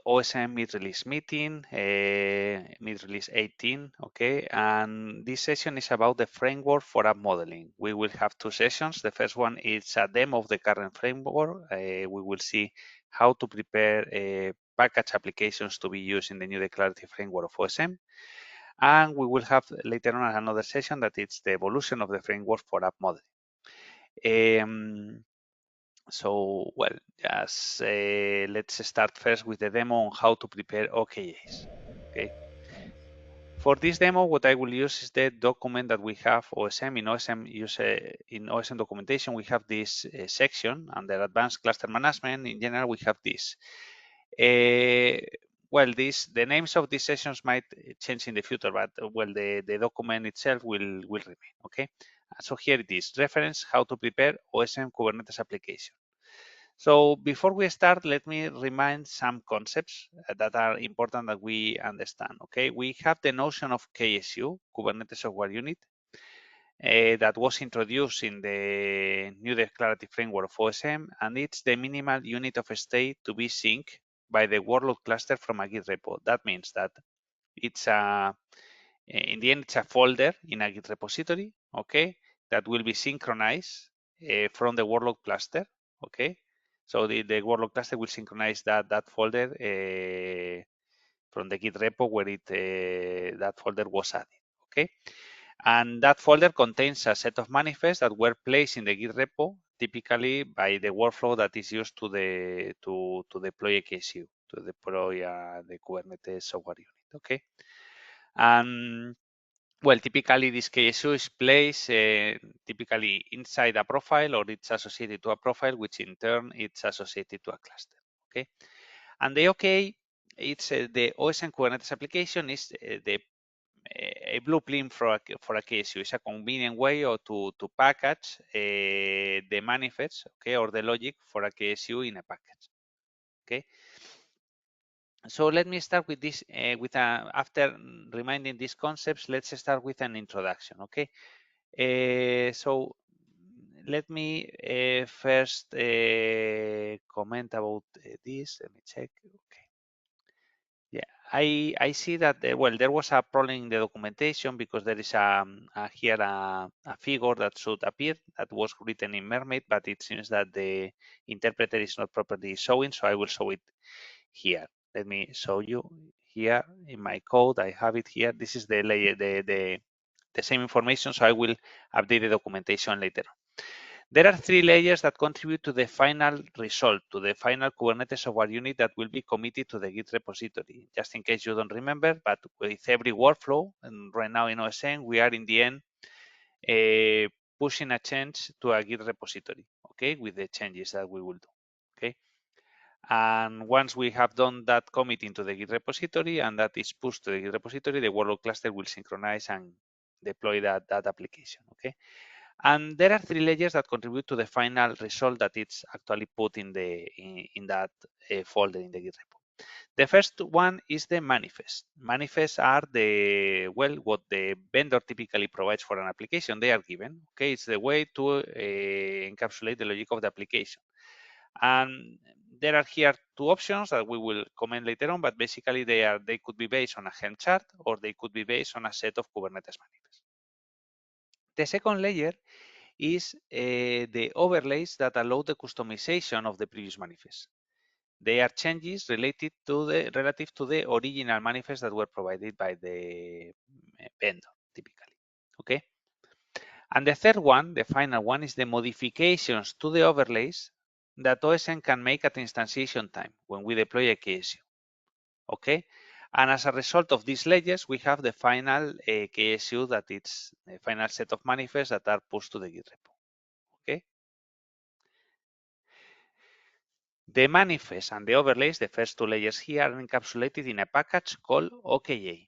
OSM mid-release meeting, mid-release 18, okay? And this session is about the framework for app modeling. We will have two sessions. The first one is a demo of the current framework. We will see how to prepare package applications to be used in the new declarative framework of OSM. And we will have later on another session that is the evolution of the framework for app modeling. So, well, just let's start first with the demo on how to prepare OKAs. Okay. For this demo, what I will use is the document that we have OSM. In OSM documentation, we have this section under Advanced Cluster Management. In general, we have this. Well, the names of these sessions might change in the future, but well, the document itself will remain. Okay. So here it is: reference how to prepare OSM Kubernetes application. So before we start, let me remind some concepts that are important that we understand. Okay, we have the notion of KSU, Kubernetes Software Unit, that was introduced in the new declarative framework of OSM, and it's the minimal unit of state to be synced by the workload cluster from a Git repo. That means that it's in the end, it's a folder in a Git repository, okay, that will be synchronized from the workload cluster, okay. So the workload cluster will synchronize that folder from the Git repo where that folder was added, okay. And that folder contains a set of manifests that were placed in the Git repo, typically by the workflow that is used to deploy a KSU, to deploy the Kubernetes software unit, okay. And well, typically this KSU is placed typically inside a profile, or it's associated to a profile, which in turn it's associated to a cluster. Okay, and the OKA, it's the OSM Kubernetes application is a blueprint for a KSU. It's a convenient way to package the manifests, okay, or the logic for a KSU in a package. Okay. So let me start with this, after reminding these concepts, let's start with an introduction, okay? So let me first comment about this. Let me check, okay. Yeah, I see that, well, there was a problem in the documentation because there is here a figure that should appear that was written in Mermaid, but it seems that the interpreter is not properly showing, so I will show it here. Let me show you here in my code. I have it here. This is the layer, the same information, so I will update the documentation later. There are three layers that contribute to the final result, to the final Kubernetes software unit that will be committed to the Git repository. Just in case you don't remember, but with every workflow, and right now in OSM, we are in the end pushing a change to a Git repository, okay, with the changes that we will do, okay. And once we have done that commit into the Git repository and that is pushed to the Git repository, the workload cluster will synchronize and deploy that application, okay. And there are three layers that contribute to the final result that it's actually put in that folder in the Git repo. The first one is the manifest. Manifests are what the vendor typically provides for an application. They are given. Okay, it's the way to encapsulate the logic of the application. And there are here two options that we will comment later on, but basically they could be based on a Helm chart or they could be based on a set of Kubernetes manifests. The second layer is the overlays that allow the customization of the previous manifest. They are changes related to relative to the original manifest that were provided by the vendor, typically. Okay. And the third one, the final one, is the modifications to the overlays that OSM can make at instantiation time when we deploy a KSU. Okay. And as a result of these layers, we have the final KSU that it's the final set of manifests that are pushed to the Git repo. Okay. The manifest and the overlays, the first two layers here, are encapsulated in a package called OKA.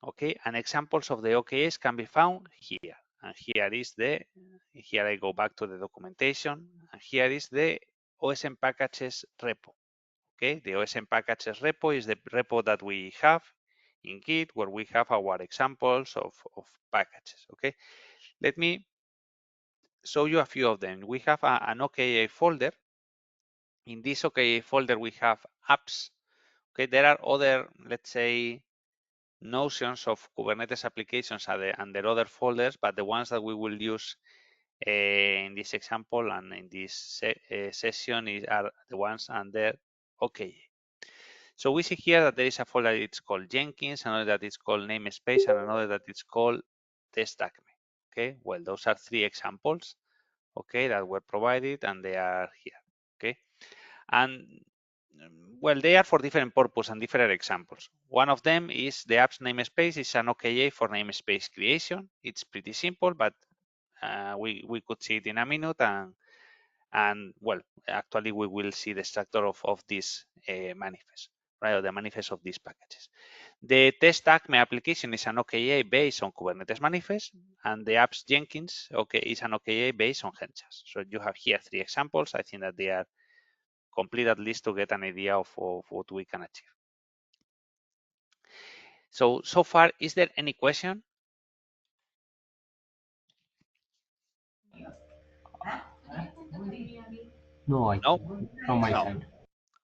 Okay, and examples of the OKAs can be found here. And here I go back to the documentation, and here is the OSM packages repo. Okay, the OSM packages repo is the repo that we have in Git where we have our examples of packages. Okay, let me show you a few of them. We have an OKA folder. In this OKA folder, we have apps. Okay, there are other, let's say, notions of Kubernetes applications under other folders, but the ones that we will use in this example and in this session are the ones under OKA. So we see here that there is a folder that it's called Jenkins, another that is called namespace, and another that is called test.acme. Okay, well, those are three examples, okay, that were provided, and they are here. Okay, and well, they are for different purposes and different examples. One of them is the app's namespace is an OKA for namespace creation. It's pretty simple, but we could see it in a minute, and well, actually we will see the structure of this manifest, right, or the manifest of these packages. The test.acme application is an OKA based on Kubernetes manifest, and the apps Jenkins is an OKA based on Helm charts. So you have here three examples. I think that they are complete, at least to get an idea of what we can achieve. So far, is there any question? No, No? from my No. side.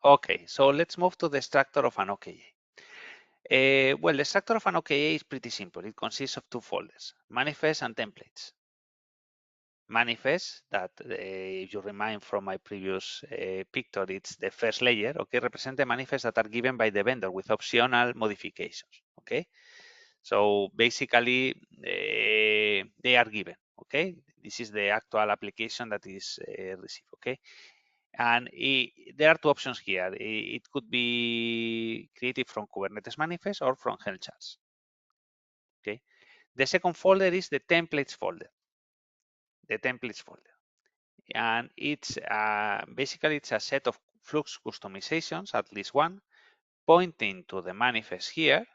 Okay, so let's move to the structure of an OKA. Well, the structure of an OKA is pretty simple. It consists of two folders, manifest and templates. Manifest, that if you remind from my previous picture, it's the first layer, okay, represent the manifests that are given by the vendor with optional modifications, okay? So basically, they are given, okay? This is the actual application that is received, okay? And there are two options here. It could be created from Kubernetes manifest or from Helm charts, okay? The second folder is the templates folder, and it's basically it's a set of Flux customizations, at least one, pointing to the manifest here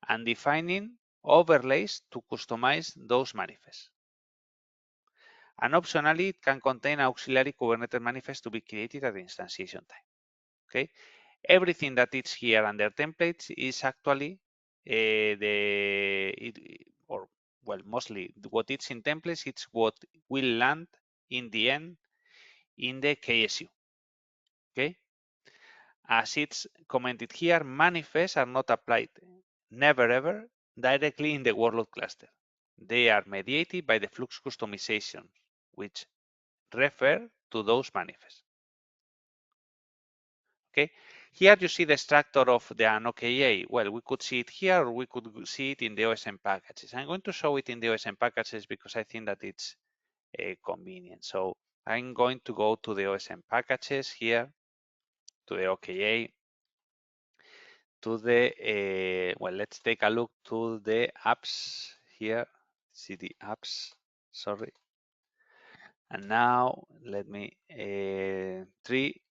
and defining overlays to customize those manifests. And optionally, it can contain auxiliary Kubernetes manifest to be created at the instantiation time. Okay, everything that is here under templates is actually mostly what it's in templates. It's what will land in the end in the KSU. Okay, as it's commented here, manifests are not applied, never ever, directly in the workload cluster. They are mediated by the Flux customization, which refer to those manifests. Okay, here you see the structure of the OKA. Well, we could see it here, or we could see it in the OSM packages. I'm going to show it in the OSM packages because I think that it's convenient. So I'm going to go to the OSM packages here, to the OKA, to the, well, let's take a look to the apps here. See the apps, sorry. And now let me tree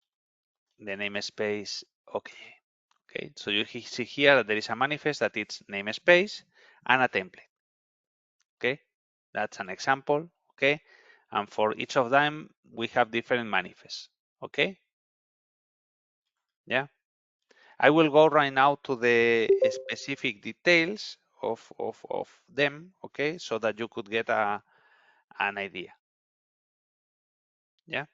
the namespace OKA. Okay, so you see here that there is a manifest that it's namespace and a template. Okay, that's an example. Okay, and for each of them we have different manifests. Okay, yeah, I will go right now to the specific details of them. Okay, so that you could get an idea. Yeah.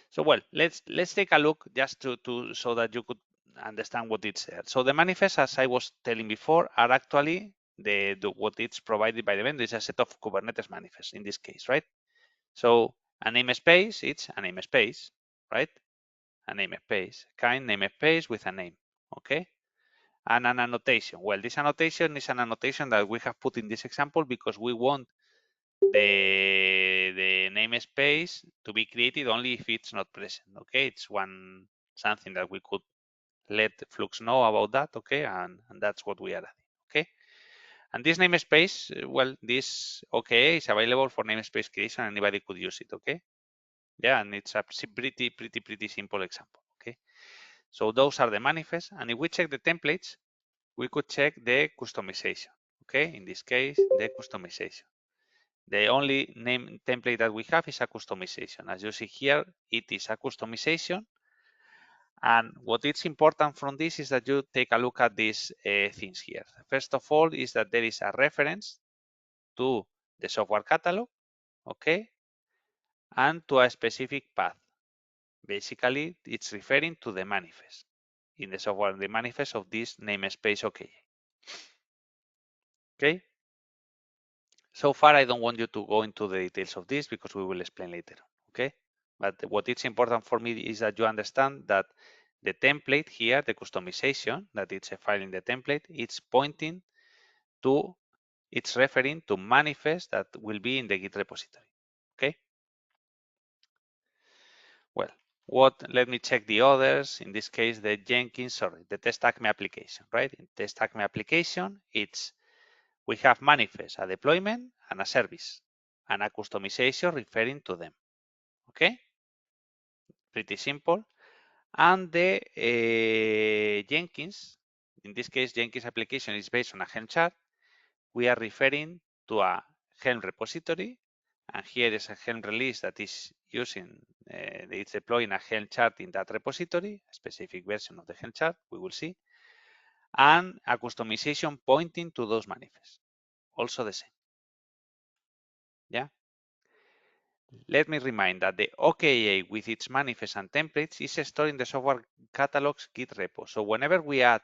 So well, let's take a look just to so that you could understand what it's there. So the manifests, as I was telling before, are actually what it's provided by the vendor is a set of Kubernetes manifests in this case, right? So a namespace, it's a namespace, right? A namespace, kind namespace with a name, okay? And an annotation. Well, this annotation is an annotation that we have put in this example because we want the namespace to be created only if it's not present. Okay, it's something that we could let Flux know about that. Okay, and that's what we are adding. Okay, and this namespace, well, this OKA is available for namespace creation. Anybody could use it. Okay, yeah, and it's a pretty simple example. Okay, so those are the manifests, and if we check the templates, we could check the customization. Okay, in this case, the customization. The only name template that we have is a customization. As you see here, it is a customization. And what is important from this is that you take a look at these things here. First of all, is that there is a reference to the software catalog, okay, and to a specific path. Basically, it's referring to the manifest, in the software, the manifest of this namespace OKA. Okay. So far, I don't want you to go into the details of this because we will explain later. Okay. But what is important for me is that you understand that the template here, the customization, that it's a file in the template, it's pointing to, it's referring to manifest that will be in the Git repository. Okay. Well, let me check the others. In this case, the test ACME application, right? In test ACME application, we have manifest, a deployment, and a service, and a customization referring to them. Okay? Pretty simple. And the Jenkins, in this case, Jenkins application is based on a Helm chart. We are referring to a Helm repository, and here is a Helm release that is using, it's deploying a Helm chart in that repository, a specific version of the Helm chart, we will see, and a customization pointing to those manifests, also the same. Yeah. Let me remind that the OKA with its manifest and templates is stored in the software catalog's Git repo. So whenever we add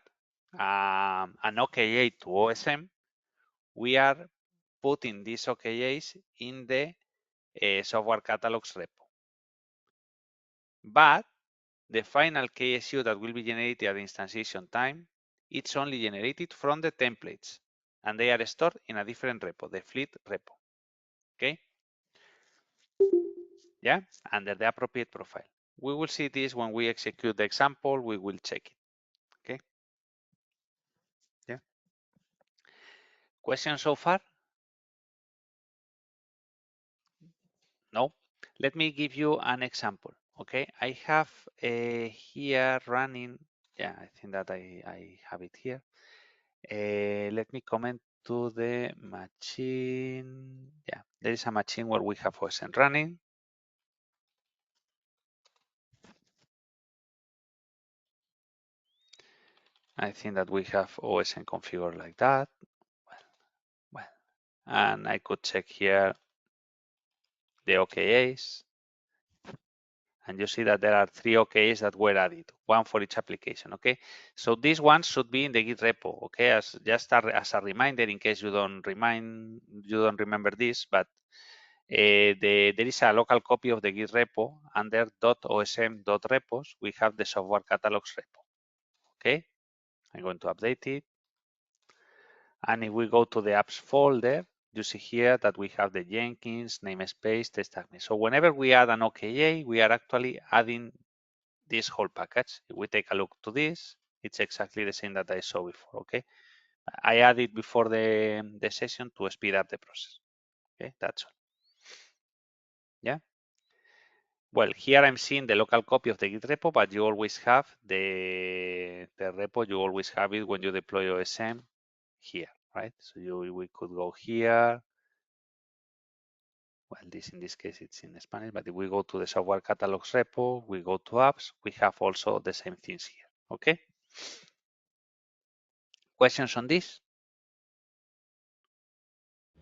an OKA to OSM, we are putting these OKAs in the software catalogs repo. But the final KSU that will be generated at instantiation time, it's only generated from the templates, and they are stored in a different repo, the fleet repo. Okay? Yeah, under the appropriate profile. We will see this when we execute the example, we will check it. Okay? Yeah. Questions so far? No? Let me give you an example. Okay, I have here running, yeah, I think that I have it here. Let me comment to the machine. Yeah, there is a machine where we have OSM running. I think that we have OSM configured like that. Well, and I could check here the OKAs. And you see that there are 3 OKAs that were added, one for each application. Okay, so these ones should be in the Git repo. Okay, as a reminder in case you don't remember this, but there is a local copy of the Git repo under .osm.repos. We have the software catalogs repo. Okay, I'm going to update it. And if we go to the apps folder, you see here that we have the Jenkins, namespace, test ACME. So whenever we add an OKA, we are actually adding this whole package. If we take a look to this, it's exactly the same that I saw before. Okay, I added before the session to speed up the process. Okay, that's all. Yeah. Well, here I'm seeing the local copy of the Git repo, but you always have the repo. You always have it when you deploy OSM here, right? So we could go here. Well, in this case, it's in Spanish, but if we go to the software catalogs repo, we go to apps, we have also the same things here. Okay. Questions on this?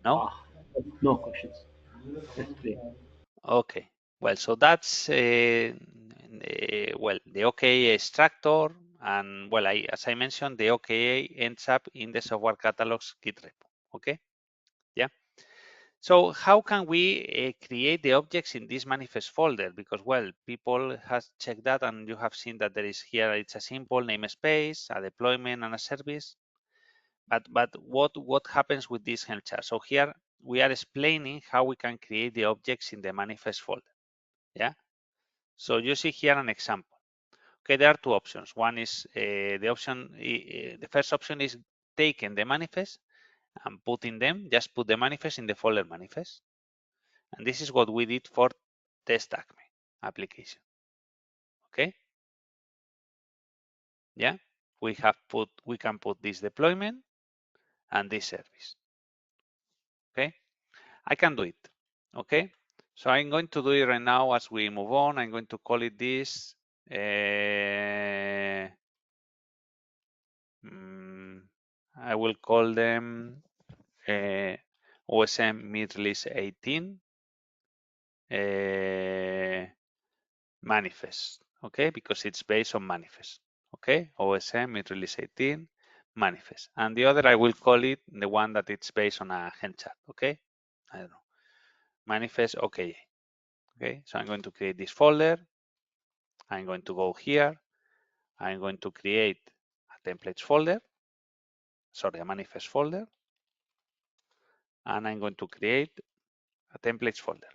No? No questions. That's great. Okay. Well, so that's well, the OKA extractor, and well, as I mentioned, the OKA ends up in the software catalogs Git repo. Okay. Yeah. So how can we create the objects in this manifest folder? Because, well, people has checked that, and you have seen that there is here, it's a simple namespace, a deployment, and a service. But what happens with this Helm chart? So here we are explaining how we can create the objects in the manifest folder. Yeah. So you see here an example. Okay, there are 2 options. One is the first option is taking the manifest and putting them, just put the manifest in the folder manifest. And this is what we did for test ACME application. Okay. Yeah, we can put this deployment and this service. Okay, I can do it. Okay, so I'm going to do it right now as we move on. I'm going to call it this. I will call them OSM mid-release 18 manifest. Okay, because it's based on manifest. okay? OSM mid-release 18 manifest. And the other, I will call it the one that it's based on a Helm chart, okay? I don't know, manifest OKA, okay? So I'm going to create this folder. I'm going to go here. I'm going to create a templates folder, sorry, a manifest folder. And I'm going to create a templates folder.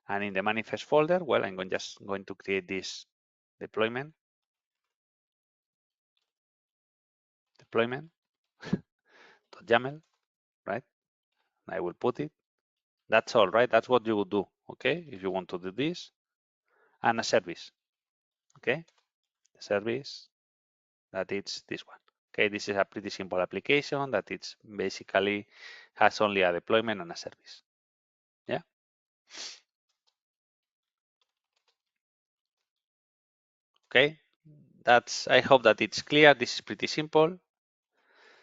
And in the manifest folder, well, I'm just going to create this deployment, .yaml, right? I will put it. That's all, right? That's what you would do, okay? If you want to do this, and a service, okay? The service, that is this one. Okay, this is a pretty simple application that it's basically has only a deployment and a service. Yeah. Okay, I hope that it's clear. This is pretty simple.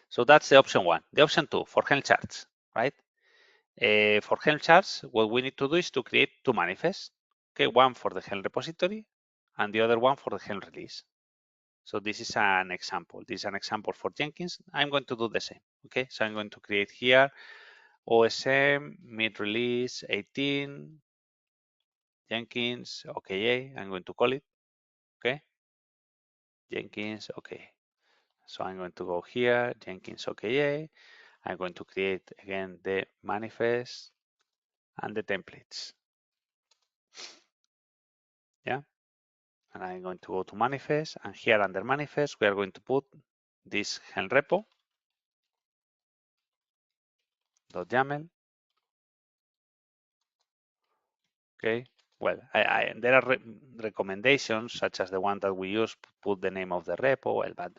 So that's the option one. The option two for Helm charts, right? For Helm charts, what we need to do is to create two manifests. Okay, one for the Helm repository and the other one for the Helm release. So this is an example. This is an example for Jenkins. I'm going to do the same. Okay, so I'm going to create here OSM mid-release 18 Jenkins OKA. I'm going to call it. Okay, Jenkins OKA. So I'm going to go here, Jenkins OKA. I'm going to create again the manifest and the templates. Yeah, and I'm going to go to manifest, and here under manifest we are going to put this Helm repo .yaml. Okay, well, there are recommendations such as the one that we use, put the name of the repo, well, but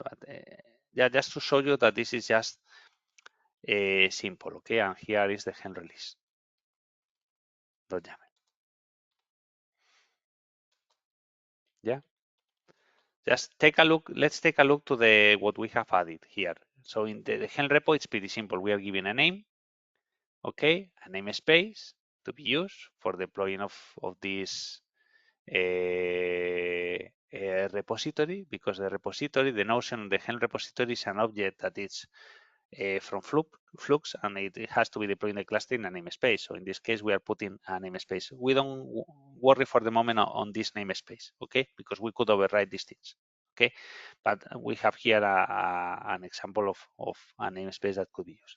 yeah, just to show you that this is just simple, okay, and here is the Helm release .yaml. Yeah, just take a look. Let's take a look to the what we have added here. So in the Helm repo, it's pretty simple. We are giving a name, okay, a namespace to be used for deploying of this repository, because the repository, the notion of the Helm repository is an object that is from Flux, and it has to be deployed in the cluster in a namespace. So in this case, we are putting a namespace. We don't worry for the moment on this namespace, okay? Because we could override these things, okay? But we have here an example of a namespace that could be used.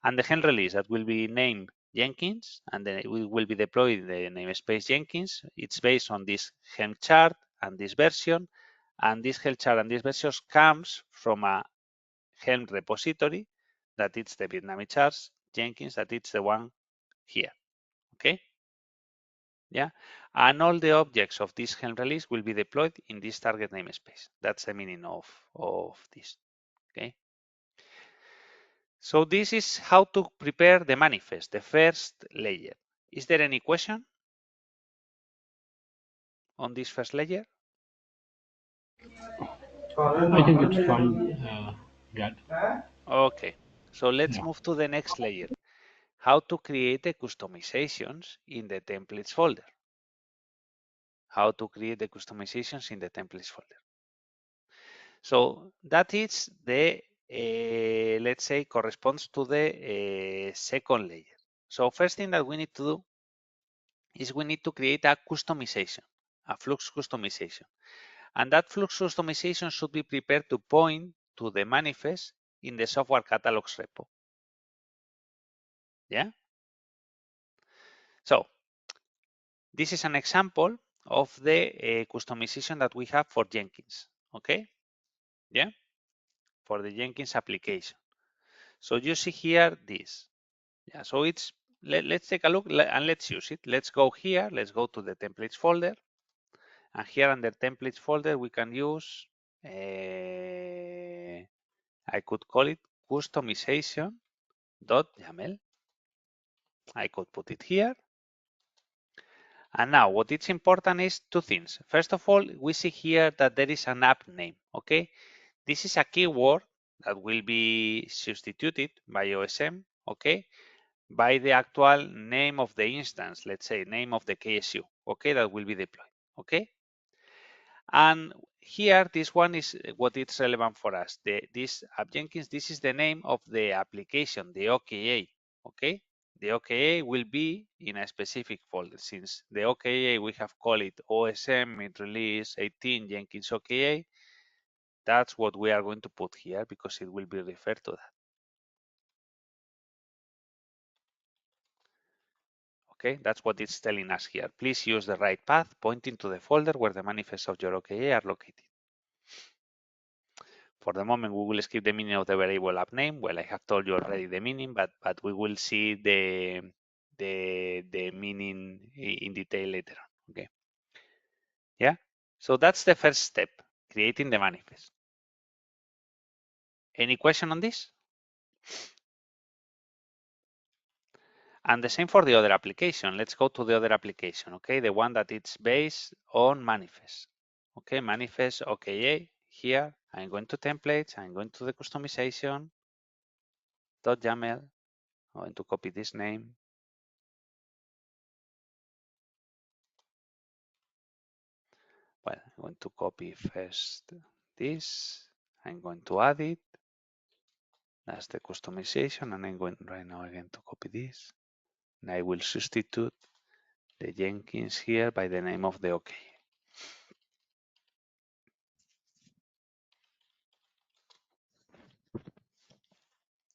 And the Helm release that will be named Jenkins, and then it will be deployed in the namespace Jenkins. It's based on this Helm chart and this version, and this Helm chart and this version comes from a Helm repository that it's the Vietnamese charts Jenkins, that it's the one here, okay? Yeah, and all the objects of this Helm release will be deployed in this target namespace. That's the meaning of this, okay? So this is how to prepare the manifest, the first layer. Is there any question on this first layer? I think it's fine. Okay, so let's Yeah. move to the next layer. How to create the customizations in the templates folder. How to create the customizations in the templates folder. So that is the, let's say, corresponds to the second layer. So first thing that we need to do is we need to create a customization, a Flux customization. And that Flux customization should be prepared to point to the manifest in the software catalogs repo. Yeah? So this is an example of the customization that we have for Jenkins, okay? Yeah? For the Jenkins application. So you see here this. Yeah, so it's, let's take a look and let's use it. Let's go here, let's go to the templates folder. And here under templates folder, we can use, I could call it customization.yaml. I could put it here. And now what is important is two things. First of all, we see here that there is an app name, okay? This is a keyword that will be substituted by OSM, okay? By the actual name of the instance, let's say name of the KSU, okay? That will be deployed, okay? And here, this one is what is relevant for us. This app Jenkins, this is the name of the application, the OKA, okay? The OKA will be in a specific folder. Since the OKA, we have called it OSM in release 18 Jenkins OKA, that's what we are going to put here because it will be referred to that. Okay, that's what it's telling us here. Please use the right path pointing to the folder where the manifests of your OKA are located. For the moment, we will skip the meaning of the variable app name. Well, I have told you already the meaning, but we will see the meaning in detail later on. Okay. Yeah. So that's the first step, creating the manifest. Any question on this? And the same for the other application. Let's go to the other application. Okay, the one that it's based on manifest. Okay, manifest OKA. Here, I'm going to templates. I'm going to the customization. .yaml. I'm going to copy this name. Well, I'm going to copy first this. I'm going to add it. That's the customization. And I'm going right now again to copy this. And I will substitute the Jenkins here by the name of the OKA.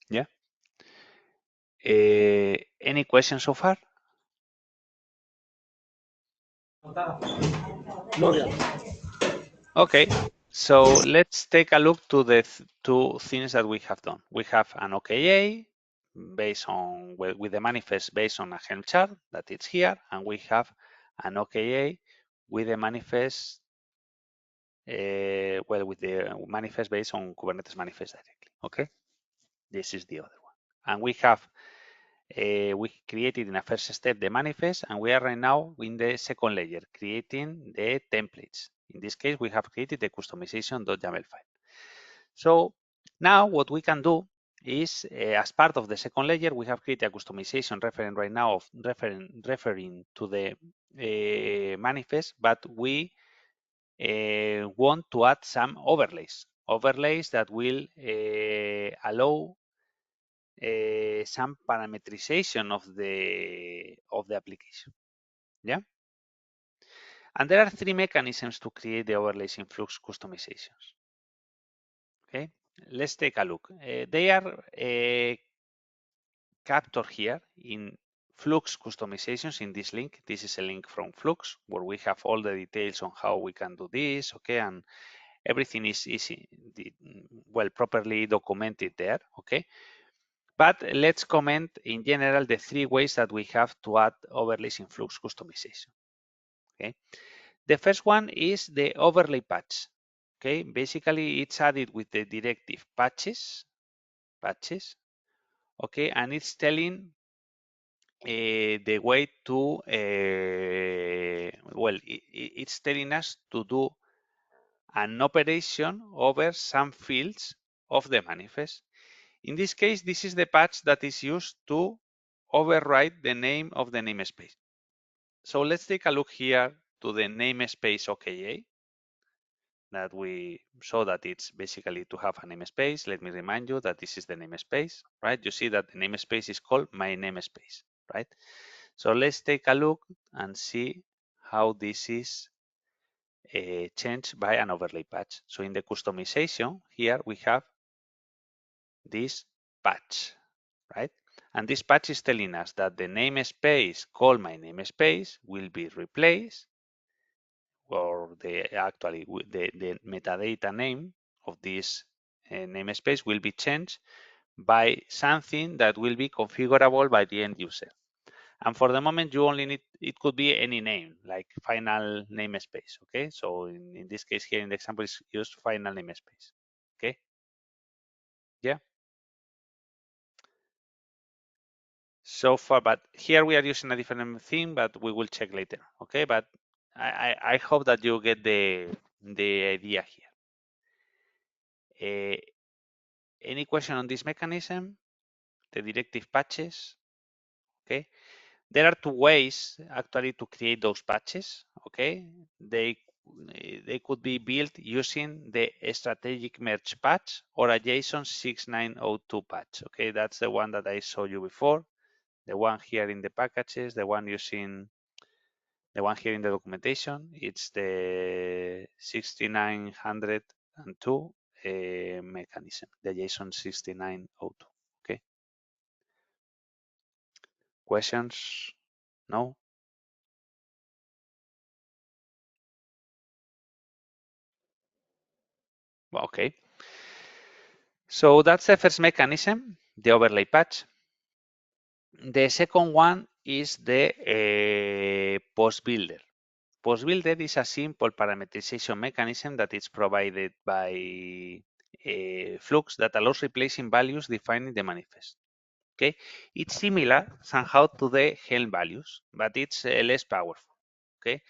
Yeah. Any questions so far? Okay, so let's take a look to the two things that we have done. We have an OKA based on with the manifest based on a Helm chart that it's here, and we have an OKA with the manifest with the manifest based on Kubernetes manifest directly. Okay, this is the other one, and we have we created in a first step the manifest, and we are right now in the second layer creating the templates. In this case, we have created the customization.yaml file. So now what we can do is, as part of the second layer, we have created a customization reference right now of referring to the manifest, but we want to add some overlays that will allow some parameterization of the application. Yeah. And there are three mechanisms to create the overlays in Flux customizations. Okay, let's take a look. They are captured here in Flux customizations in this link. This is a link from Flux where we have all the details on how we can do this. Okay, and everything is well properly documented there. Okay. But let's comment in general the three ways that we have to add overlays in Flux customization. Okay, the first one is the overlay patch. Okay, basically it's added with the directive patches. Okay, and it's telling the way to well, it's telling us to do an operation over some fields of the manifest. In this case, this is the patch that is used to override the name of the namespace. So let's take a look here to the namespace OKA that we saw that it's basically to have a namespace. Let me remind you that this is the namespace, right? You see that the namespace is called my namespace, right? So let's take a look and see how this is changed by an overlay patch. So in the customization here, we have this patch, right? And this patch is telling us that the namespace called my namespace will be replaced, or actually the metadata name of this namespace will be changed by something that will be configurable by the end user. And for the moment, you only need, it could be any name, like final namespace, okay? So in this case here in the example is used final namespace, okay? Yeah. So far, but here we are using a different thing, but we will check later, okay? But I hope that you get the idea here. Any question on this mechanism? The directive patches, okay? There are two ways actually to create those patches, okay? They they could be built using the strategic merge patch or a JSON 6902 patch. Okay, that's the one that I showed you before. The one here in the packages, the one using the one here in the documentation, it's the 6902 mechanism, the JSON 6902. Okay. Questions? No? Okay. So that's the first mechanism, the overlay patch. The second one is the post builder. Post builder is a simple parameterization mechanism that is provided by Flux that allows replacing values defined in the manifest. Okay, it's similar somehow to the Helm values, but it's less powerful. Okay,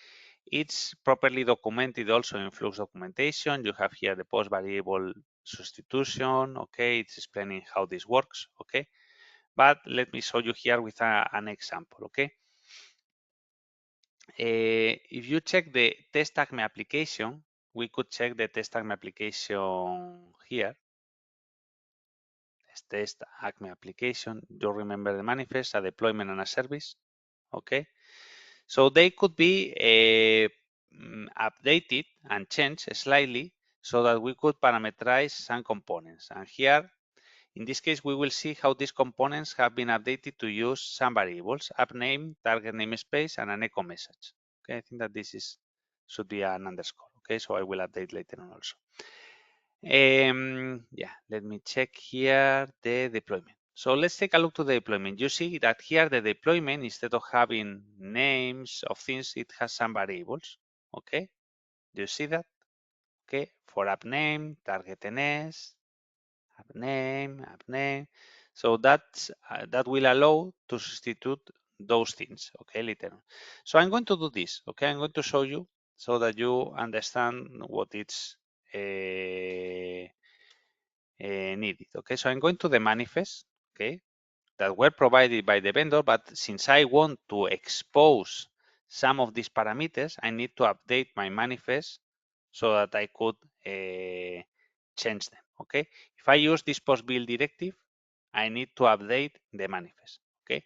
it's properly documented also in Flux documentation. You have here the post variable substitution. Okay, it's explaining how this works. Okay, but let me show you here with an example. Okay, if you check the test ACME application, we could check the test ACME application here. Test ACME application. You remember the manifest, a deployment and a service. Okay, so they could be updated and changed slightly so that we could parameterize some components. And here, in this case, we will see how these components have been updated to use some variables: app name, target namespace, and an echo message. Okay, I think that this should be an underscore. Okay, so I will update later on also. Yeah, let me check here the deployment. So let's take a look to the deployment. You see that here the deployment, instead of having names of things, it has some variables. Okay, do you see that? Okay, for app name, target NS, app name. So that will allow to substitute those things. Okay, later on. So I'm going to do this. Okay, I'm going to show you so that you understand what it's needed. Okay, so I'm going to the manifest. Okay, that were provided by the vendor, but since I want to expose some of these parameters, I need to update my manifest so that I could change them. Okay, if I use this post build directive, I need to update the manifest. Okay,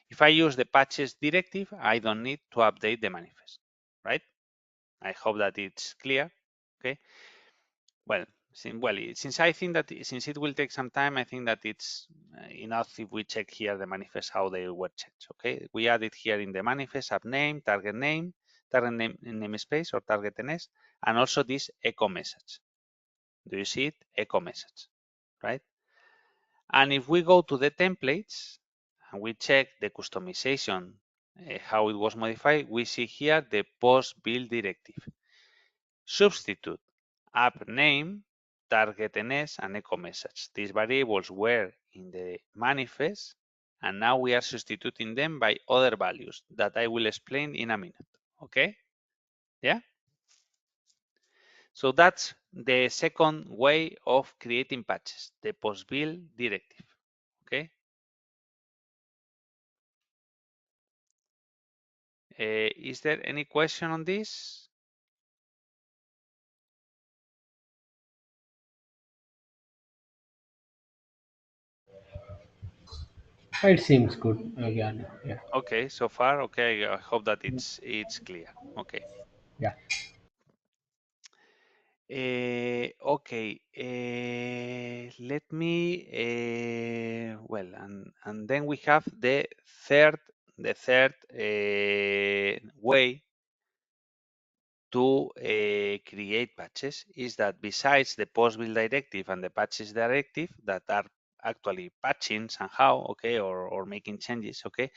if I use the patches directive, I don't need to update the manifest. Right? I hope that it's clear. Okay. Well, since I think that since it will take some time, I think that it's enough if we check here the manifest how they were changed. Okay, we added here in the manifest app name, target name namespace or target NS, and also this echo message. Do you see it? Echo message, right? And if we go to the templates and we check the customization, how it was modified, we see here the post build directive. Substitute app name, target NS, and echo message. These variables were in the manifest, and now we are substituting them by other values that I will explain in a minute. Okay? Yeah? So that's the second way of creating patches, the post-build directive. Okay? Is there any question on this? It seems good. Yeah, yeah, Okay, so far, okay. I hope that it's clear. Okay. yeah. Okay, let me, well, and then we have the third way to create patches is that besides the post build directive and the patches directive that are actually patching somehow, okay, or making changes, okay,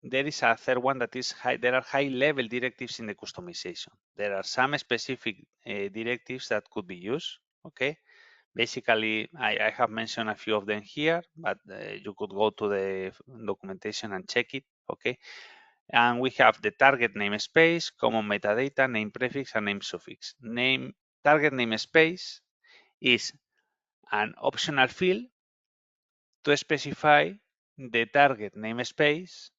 there is a third one that is high. There are high-level directives in the customization. There are some specific directives that could be used. Okay, basically, I have mentioned a few of them here, but you could go to the documentation and check it. Okay, and we have the target namespace, common metadata, name prefix, and name suffix. Target namespace is an optional field to specify the target namespace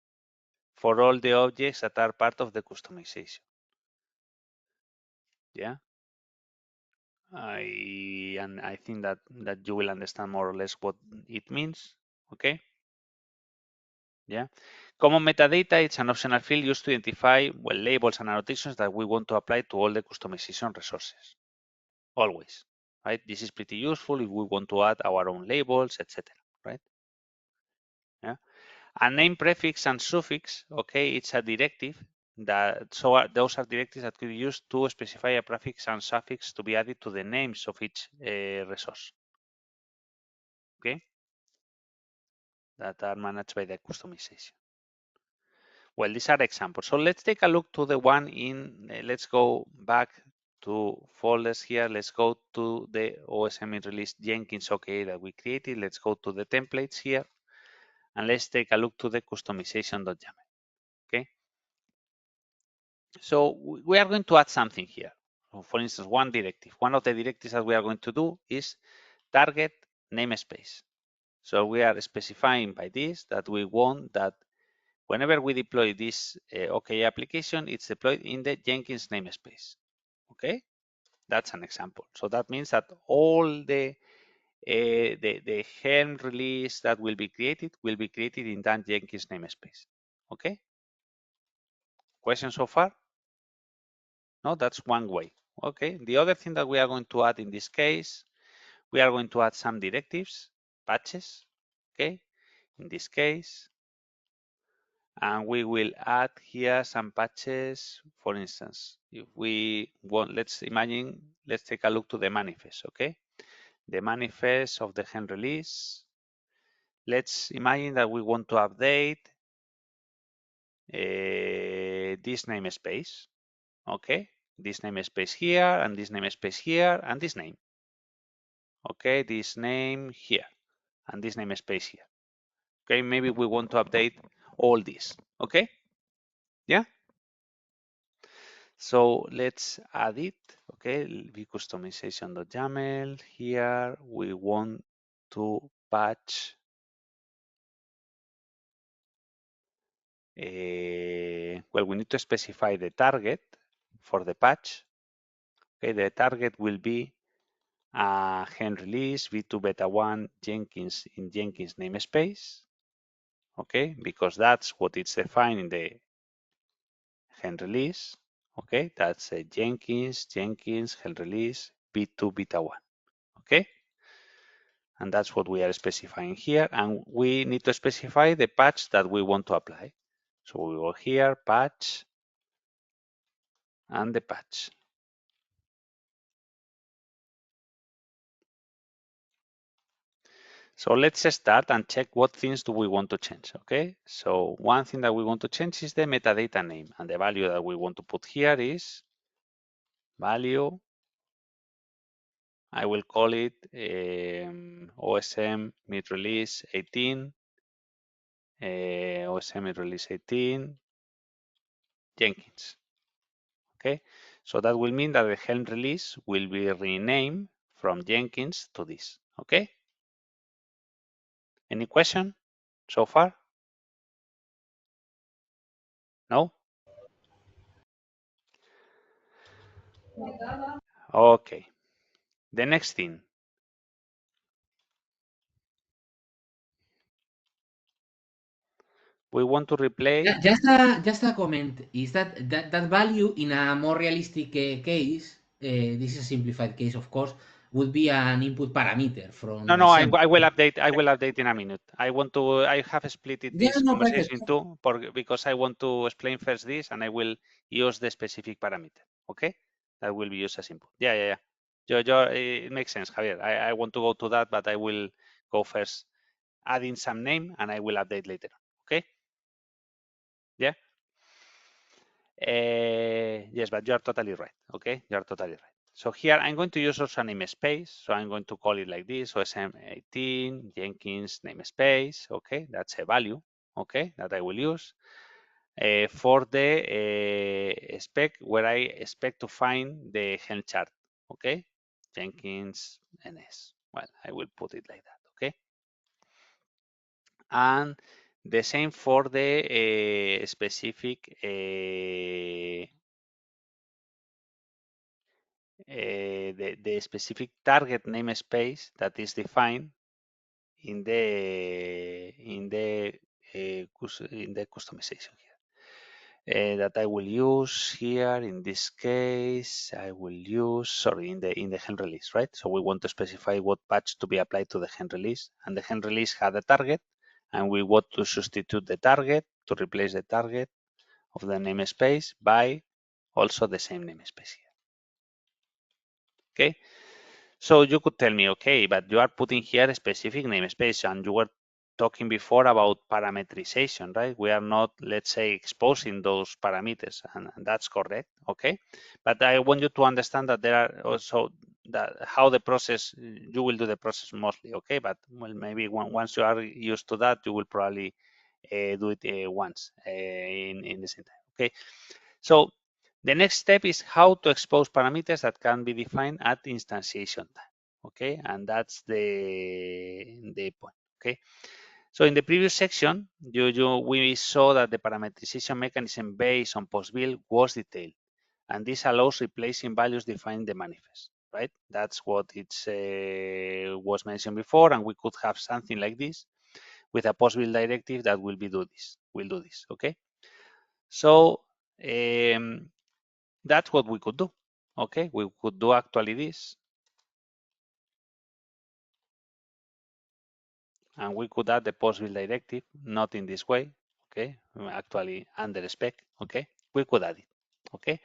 for all the objects that are part of the customization. Yeah. I think that you will understand more or less what it means. Okay. Yeah. Common metadata, it's an optional field used to identify labels and annotations that we want to apply to all the customization resources. Always, right? This is pretty useful if we want to add our own labels, etc. Right? Yeah. A name prefix and suffix, okay, it's a directive that those are directives that could be used to specify a prefix and suffix to be added to the names of each resource. Okay, that are managed by the customization. Well, these are examples. So let's take a look to the one in, let's go back to folders here. Let's go to the OSM release Jenkins OKA that we created. Let's go to the templates here. And let's take a look to the customization.yaml. Okay. So we are going to add something here. So for instance, one directive. One of the directives that we are going to do is target namespace. So we are specifying by this that we want that whenever we deploy this OKA application, it's deployed in the Jenkins namespace. Okay, that's an example. So that means that all the Helm release that will be created in that Jenkins namespace. Okay. Question so far? No, that's one way. Okay. The other thing that we are going to add in this case, we are going to add some directives, patches. Okay. In this case, and we will add here some patches. For instance, if we want, let's take a look to the manifest. Okay. The manifest of the Helm release. Let's imagine that we want to update this namespace. Okay, this namespace here, and this namespace here, and this name. Okay, this name here, and this namespace here. Okay, maybe we want to update all this. Okay, yeah. So let's add it. Okay, vcustomization.yaml. Here we want to patch well, we need to specify the target for the patch. Okay, the target will be Helm release v2 beta 1 Jenkins in Jenkins namespace. Okay, because that's what it's defined in the Helm release. Okay, that's a Jenkins Helm release v2 beta 1. Okay, and that's what we are specifying here, and we need to specify the patch that we want to apply. So we go here, patch, and the patch. So let's start and check what things do we want to change. Okay, so one thing that we want to change is the metadata name, and the value that we want to put here is value. I will call it OSM mid release 18, OSM mid release 18 Jenkins. Okay, so that will mean that the Helm release will be renamed from Jenkins to this. Okay, any question so far? No? Okay, the next thing. We want to replace. Just a comment is that value in a more realistic case, this is a simplified case, of course, would be an input parameter from No, I SEM. will update. I will update in a minute. I have split Yeah, this no, conversation perfect. in two because I want to explain first this, and I will use the specific parameter. Okay, that will be used as input. Yeah. It makes sense, Javier. I want to go to that, but I will go first, adding some name, and I will update later. Okay. Yeah. Yes, but you are totally right. Okay, you are totally right. So here I'm going to use also a namespace. So I'm going to call it like this: OSM18 Jenkins namespace. Okay, that's a value. Okay, that I will use for the spec where I expect to find the Helm chart. Okay, Jenkins NS. Well, I will put it like that. Okay, and The same for the specific the specific target namespace that is defined in the customization here. That I will use here in this case. I will use, sorry, in the hen release, right? So we want to specify what patch to be applied to the hen release, and the hen release had a target, and we want to substitute the target to replace the target of the namespace by also the same namespace here. Okay. So you could tell me, okay, but you are putting here a specific namespace, and you were talking before about parameterization, right? We are not, let's say, exposing those parameters, and that's correct, okay? But I want you to understand that there are also that how the process, you will do the process mostly, okay? But well, maybe once you are used to that, you will probably do it once in the same time, okay? So the next step is how to expose parameters that can be defined at instantiation time. Okay, and that's the point. Okay, so in the previous section, we saw that the parameterization mechanism based on post-build was detailed, and this allows replacing values defined in the manifest. Right, that's what it was mentioned before, and we could have something like this with a post-build directive that will do this. Will do this. Okay, so that's what we could do. Okay, we could do actually this, and we could add the post-build directive, not in this way, okay, actually under spec, okay, we could add it, okay,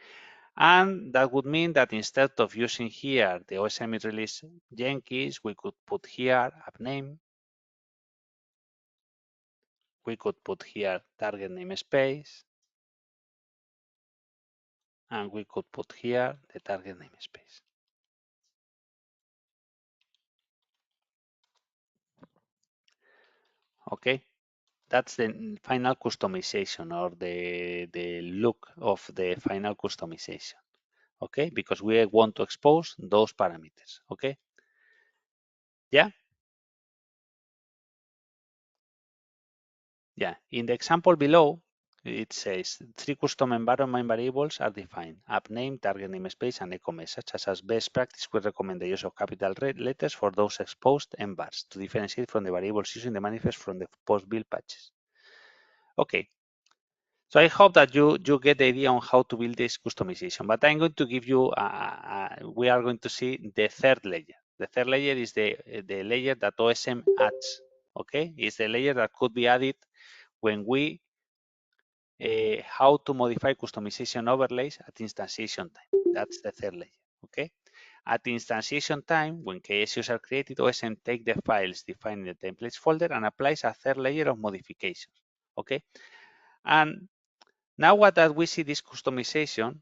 and that would mean that instead of using here the OSM release Jenkins, we could put here app name, we could put here target namespace, and we could put here the target namespace. Okay, that's the final customization, or the look of the final customization. Okay, because we want to expose those parameters. Okay, yeah, yeah. In the example below, it says 3 custom environment variables are defined: app name, target namespace, and echo message. As best practice, we recommend the use of capital letters for those exposed envars to differentiate from the variables used in the manifest from the post-build patches. Okay, so I hope that you get the idea on how to build this customization, but I'm going to give you, we are going to see the third layer. The third layer is the layer that OSM adds, okay? It's the layer that could be added when we, how to modify customization overlays at instantiation time. That's the third layer, okay? At instantiation time, when KSUs are created, OSM takes the files defined in the templates folder and applies a third layer of modifications, okay? And now that we see this customization,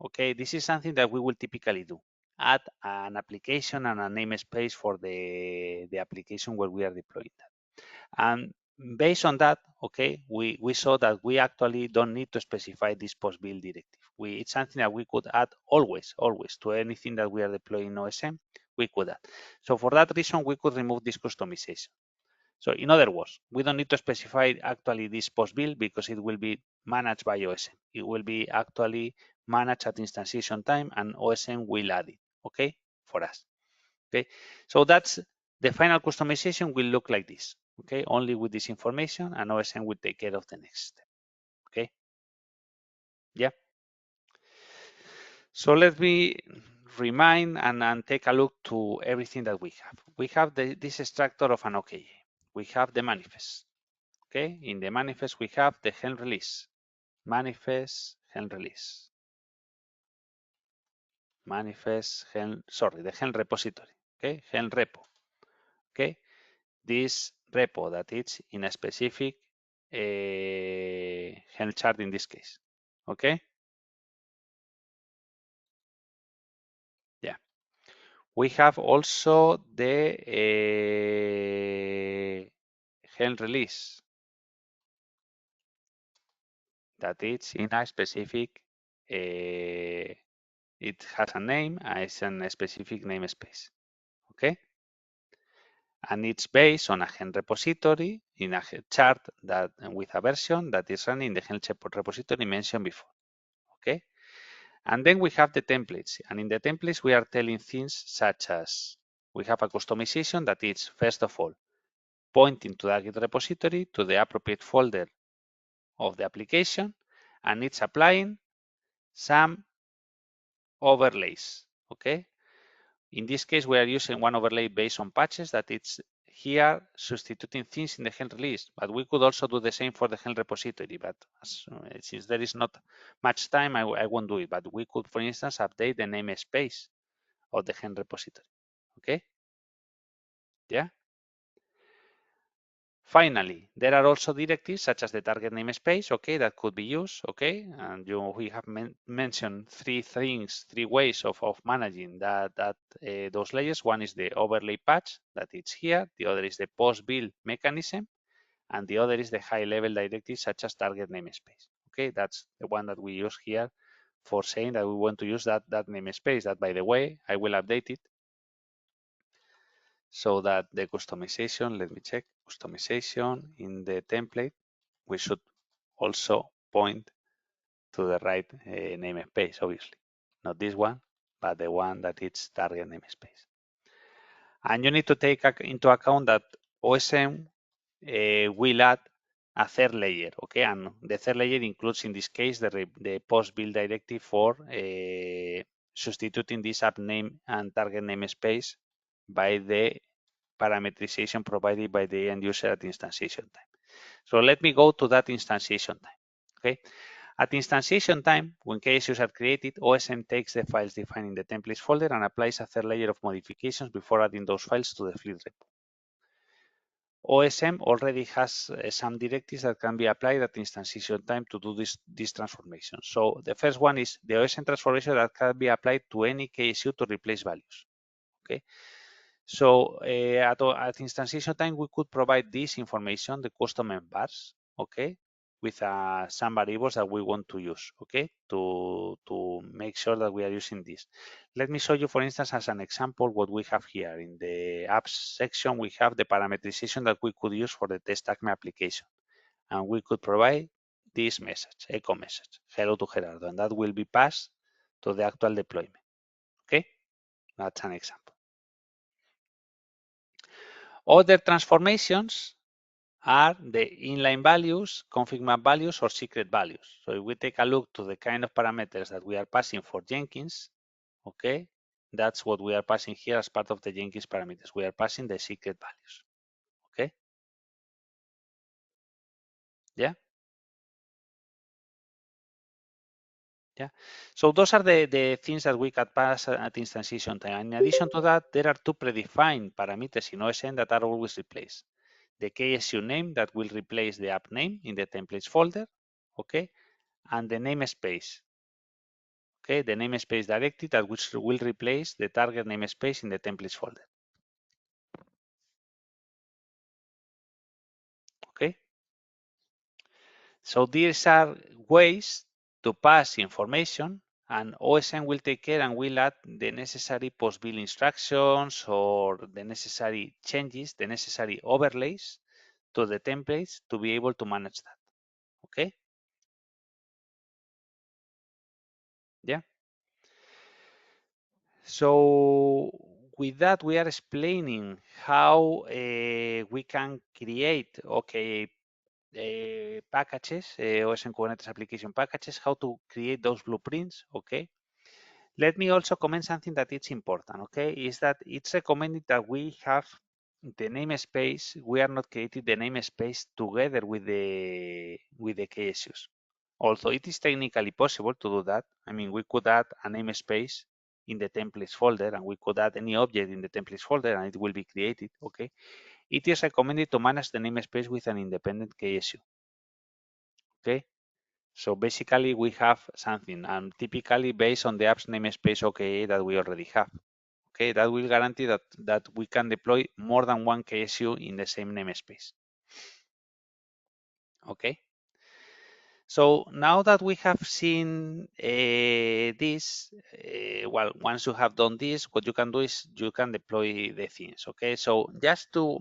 okay, this is something that we will typically do. Add an application and a namespace for the application where we are deploying that. And based on that, okay, we saw that we actually don't need to specify this post-build directive. It's something that we could add always to anything that we are deploying OSM, we could add. So for that reason, we could remove this customization. So in other words, we don't need to specify actually this post-build because it will be managed by OSM. It will be actually managed at instantiation time, and OSM will add it, okay, for us. Okay, so that's the final customization will look like this, okay, only with this information, and OSM will take care of the next step, okay, yeah. So let me remind and take a look to everything that we have. We have this extractor of an OKA. We have the manifest. Okay, in the manifest we have the hen release, manifest hen release, manifest hen, sorry, the hen repository. Okay, hen repo. Okay, this repo that is in a specific hen chart in this case. Okay, yeah. We have also the hen release that is in a specific. It has a name, it's in a specific namespace. Okay. And it's based on a Helm repository in a chart that with a version that is running in the Helm repository mentioned before. Okay. And then we have the templates. And in the templates, we are telling things such as we have a customization that is, first of all, pointing to the Git repository, to the appropriate folder of the application, and it's applying some overlays. Okay. In this case, we are using one overlay based on patches that it's here substituting things in the Helm release, but we could also do the same for the Helm repository. But since there is not much time, I won't do it. But we could, for instance, update the namespace of the Helm repository. Okay? Yeah. Finally, there are also directives such as the target namespace, okay, that could be used, okay, and we have mentioned three things, three ways of managing those layers. One is the overlay patch that it's here, the other is the post-build mechanism, and the other is the high-level directive such as target namespace. Okay, that's the one that we use here for saying that we want to use that namespace. That, by the way, I will update it so that the customization, let me check, customization in the template, we should also point to the right namespace, obviously. Not this one, but the one that is target namespace. And you need to take into account that OSM will add a third layer, okay? And the third layer includes, in this case, the post-build directive for substituting this app name and target namespace by the parameterization provided by the end user at instantiation time. So let me go to that instantiation time, okay? At instantiation time, when KSUs are created, OSM takes the files defined in the templates folder and applies a third layer of modifications before adding those files to the fleet repo. OSM already has some directives that can be applied at instantiation time to do this transformation. So the first one is the OSM transformation that can be applied to any KSU to replace values, okay? So at instantiation time, we could provide this information, the custom MRs, okay, with some variables that we want to use, okay, to make sure that we are using this. Let me show you, for instance, as an example, what we have here. In the apps section, we have the parameterization that we could use for the test ACME application. And we could provide this message, echo message, hello to Gerardo, and that will be passed to the actual deployment, okay? That's an example. Other transformations are the inline values, config map values, or secret values. So if we take a look to the kind of parameters that we are passing for Jenkins, okay, that's what we are passing here as part of the Jenkins parameters. We are passing the secret values, okay? Yeah? Yeah. So those are the things that we can pass at instantiation time. In addition to that, there are two predefined parameters in OSM that are always replaced. The KSU name that will replace the app name in the templates folder, okay? And the namespace, okay? The namespace directive that which will replace the target namespace in the templates folder, okay? So these are ways to pass information, and OSM will take care and will add the necessary post-build instructions or the necessary changes, the necessary overlays to the templates to be able to manage that, okay? Yeah. So with that, we are explaining how we can create, okay, packages, OSM Kubernetes application packages, how to create those blueprints, okay? Let me also comment something that is important, okay? Is that it's recommended that we have the namespace, we are not creating the namespace together with the KSUs. Although it is technically possible to do that, I mean, we could add a namespace in the templates folder and we could add any object in the templates folder and it will be created, okay? It is recommended to manage the namespace with an independent KSU, okay? So basically we have something and typically based on the app's namespace OKA that we already have, okay? That will guarantee that we can deploy more than one KSU in the same namespace, okay? So now that we have seen this, well, once you have done this, what you can do is you can deploy the things, okay? So just to,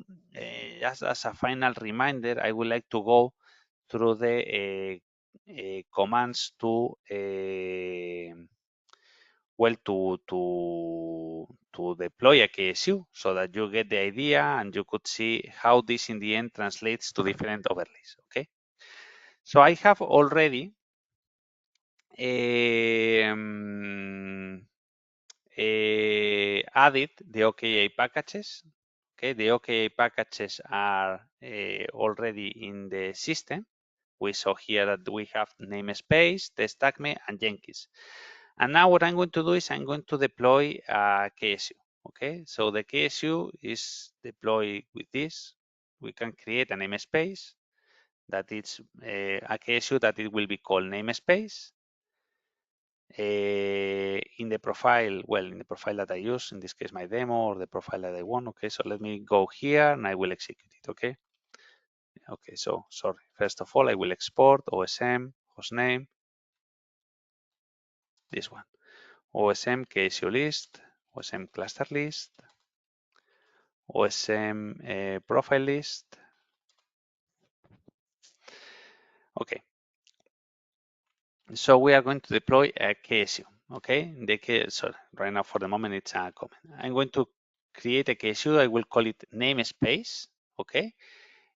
just as a final reminder, I would like to go through the commands to, well, to deploy a KSU so that you get the idea and you could see how this in the end translates to different overlays, okay? So I have already added the OKA packages. Okay, the OKA packages are already in the system. We saw here that we have namespace, test.acme, and Jenkins. And now what I'm going to do is I'm going to deploy a KSU. Okay, so the KSU is deployed with this. We can create a namespace that it's a KSU that it will be called namespace. In the profile, well, in the profile that I use, in this case, my demo or the profile that I want. Okay, so let me go here and I will execute it. Okay. Okay, so sorry. First of all, I will export OSM hostname, this one, OSM KSU list, OSM cluster list, OSM profile list. Okay. So we are going to deploy a KSU. Okay, so right now for the moment it's a comment. I'm going to create a KSU. I will call it namespace. Okay.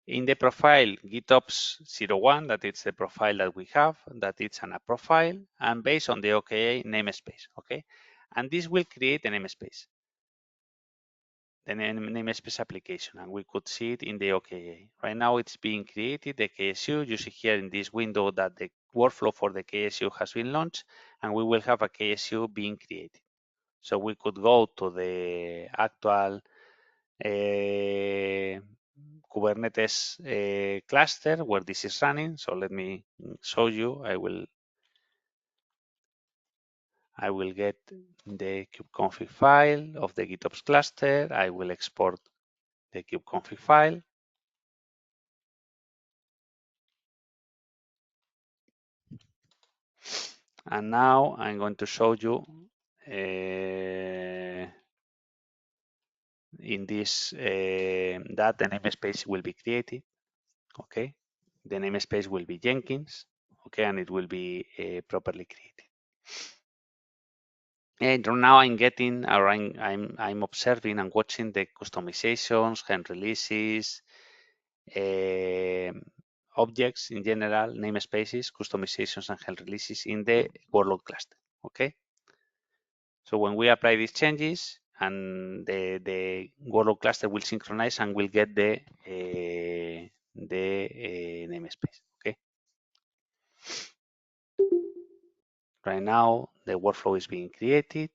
In the profile GitOps 01, that is the profile that we have, that it's an app profile, and based on the OKA namespace, okay? And this will create a namespace, the namespace application, and we could see it in the OKA. Right now it's being created, the KSU. You see here in this window that the workflow for the KSU has been launched, and we will have a KSU being created. So we could go to the actual Kubernetes cluster where this is running. So let me show you. I will get the kubeconfig file of the GitOps cluster. I will export the kubeconfig file. And now I'm going to show you in this that the namespace will be created. Okay, the namespace will be Jenkins. Okay, and it will be properly created. And now I'm getting, or I'm observing and watching the customizations, hand releases, objects in general, namespaces, customizations, and hand releases in the workload cluster. Okay. So when we apply these changes, and the workload cluster will synchronize and will get the namespace. Okay. Right now, the workflow is being created.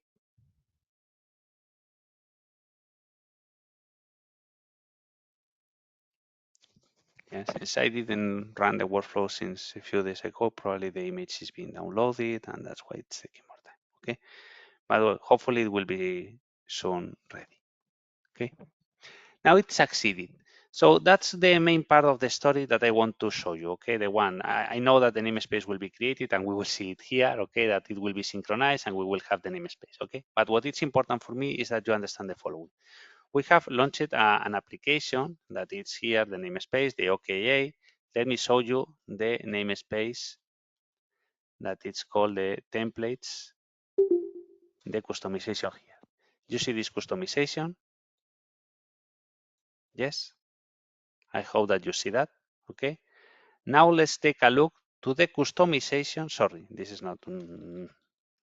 Yes, since I didn't run the workflow since a few days ago, probably the image is being downloaded, and that's why it's taking more time. Okay, but hopefully it will be soon ready. Okay, now it succeeded. So that's the main part of the story that I want to show you. Okay, the one I know that the namespace will be created, and we will see it here. Okay, that it will be synchronized, and we will have the namespace. Okay, but what is important for me is that you understand the following. We have launched an application that is here, the namespace, the OKA. Let me show you the namespace that it's called the templates, the customization here. You see this customization? Yes? I hope that you see that, okay? Now let's take a look to the customization. Sorry, this is not,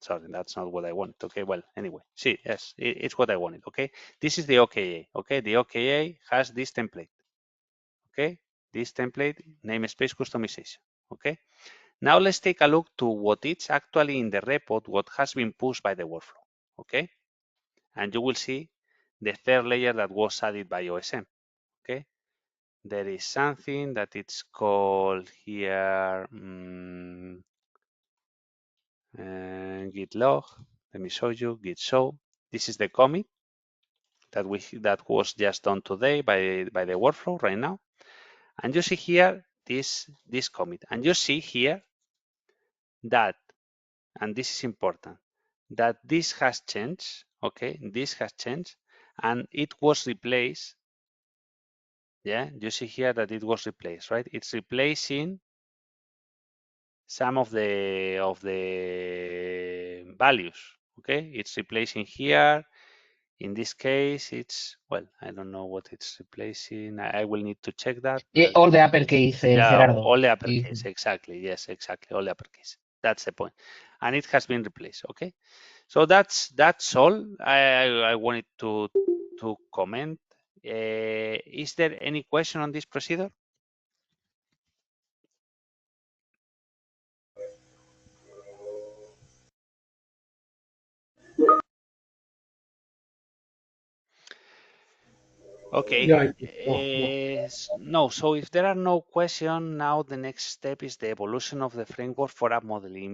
sorry, that's not what I want. Okay, well, anyway, see, yes, it's what I wanted, okay? This is the OKA, okay? The OKA has this template, okay? This template, namespace customization, okay? Now let's take a look to what is actually in the report, what has been pushed by the workflow, okay? And you will see the third layer that was added by OSM, okay? There is something that it's called here git log. Let me show you git show. This is the commit that was just done today by the workflow right now. And you see here this commit, and you see here that, and this is important, that this has changed, okay, this has changed, and it was replaced, yeah, you see here that it was replaced, right? It's replacing some of the values, okay? It's replacing here. In this case, it's, well, I don't know what it's replacing. I will need to check that. All the uppercase, Yeah, Gerardo. all the uppercase, exactly. Yes, exactly, all the uppercase. That's the point. And it has been replaced, okay? So that's all I wanted to comment. Is there any question on this procedure? Okay. No, so if there are no questions, now the next step is the evolution of the framework for app modeling.